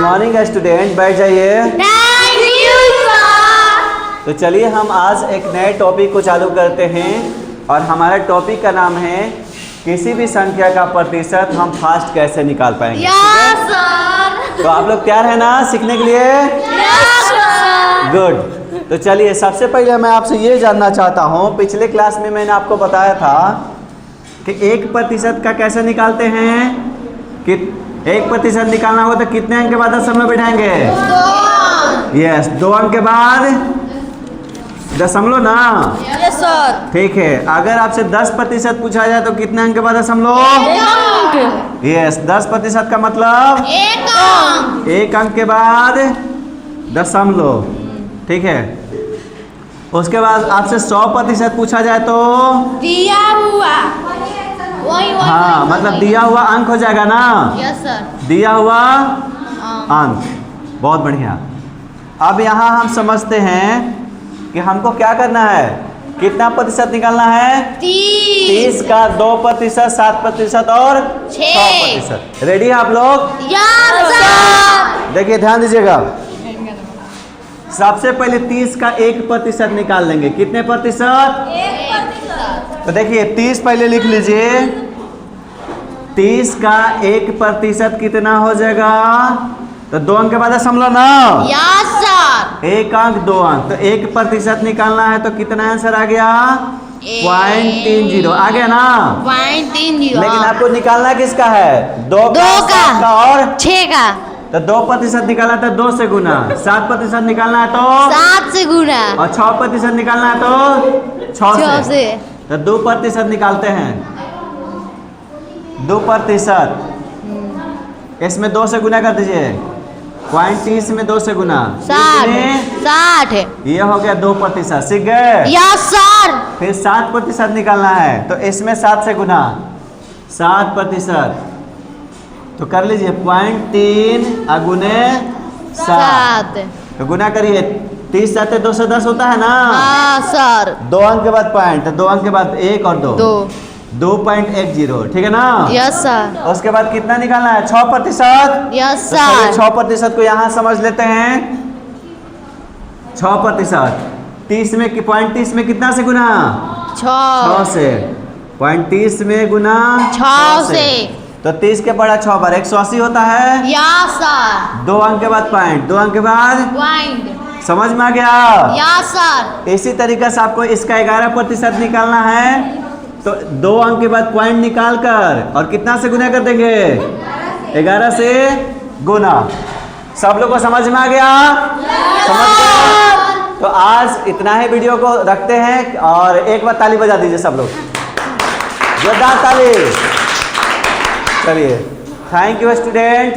Morning student, बैठ जाइए। Thank you sir. तो चलिए हम आज एक नए टॉपिक को चालू करते हैं और हमारा टॉपिक का नाम है किसी भी संख्या का प्रतिशत हम फास्ट कैसे निकाल पाएंगे। Yes sir. तो आप लोग तैयार हैं ना सीखने के लिए? Yes sir. गुड। तो चलिए सबसे पहले मैं आपसे ये जानना चाहता हूँ, पिछले क्लास में मैंने आपको बताया था कि 1% का कैसे निकालते हैं कि 1% निकालना हो तो कितने अंक के बाद दशमलव बैठाएंगे? 2। यस, 2 अंक के बाद दशमलव ना। Yes sir. ठीक है, अगर आपसे 10% पूछा जाए तो कितने अंक के बाद दशमलव? 1 अंक। यस, 10% का मतलब 1 अंक। 1 अंक के बाद दशमलव। ठीक है, उसके बाद आपसे 100% पूछा जाए तो दिया हुआ वही हाँ मतलब दिया हुआ अंक हो जाएगा ना। Yes sir. दिया हुआ अंक। बहुत बढ़िया। अब यहाँ हम समझते हैं कि हमको क्या करना है, कितना प्रतिशत निकालना है? 30 का 2%, 7% और 6%। रेडी है आप लोग? Yes sir. देखिए ध्यान दीजिएगा, सबसे पहले 30 का 1% निकाल लेंगे। कितने प्रतिशत? 1%। तो देखिए 30 पहले लिख लीजिए। 30 का 1% कितना हो जाएगा? तो 2 अंक के बाद दशमलव ना। Yes sir. 1 अंक 2 अंक, तो 1% निकालना है तो कितना आंसर आ गया? 0.30 आ गया ना। 0.30। लेकिन आपको निकालना किसका है? 2 का, 7 का और 6 का। तो 2% निकालना तो 2 से गुना, 7% निकालना है तो 7 से गुना और 6% निकालना है तो 6 से। तो 2% निकालते हैं। 2%, इसमें 2 से गुना कर दीजिए। 0.30 में 2 से गुना 60। ये हो गया 2%। सीख गए? Yes sir. फिर 7% निकालना है तो इसमें 7 से गुना 7%। तो कर लीजिए 0.3 गुने 7। तो गुना करिए, 30 7 210 होता है ना। हाँ सर। 2 अंक के बाद पॉइंट, तो 2 अंक के बाद 1 और 2 2.10। ठीक है ना। Yes sir. उसके बाद कितना निकालना है? 6%। यस तो चलिए सर। 6% को यहाँ समझ लेते हैं। 6%, 30 में 0.30 में कितना से गुना? 6 से। 0.30 में गुना 6 से। तो 30 के बड़ा 6 बार 180 होता है। Yes sir. 2 अंक के बाद पॉइंट, 2 अंक के बाद पॉइंट। समझ में आ गया? Yes sir. इसी तरीके से आपको इसका 11% निकालना है तो 2 अंक के बाद पॉइंट निकाल कर और कितना से गुना कर देंगे? 11 से गुना। सब लोग को समझ में आ गया? समझ गए? तो आज इतना ही वीडियो को रखते हैं और एक बार ताली बजा दीजिए सब लोग, जोरदार ताली। चलिए, थैंक यू स्टूडेंट।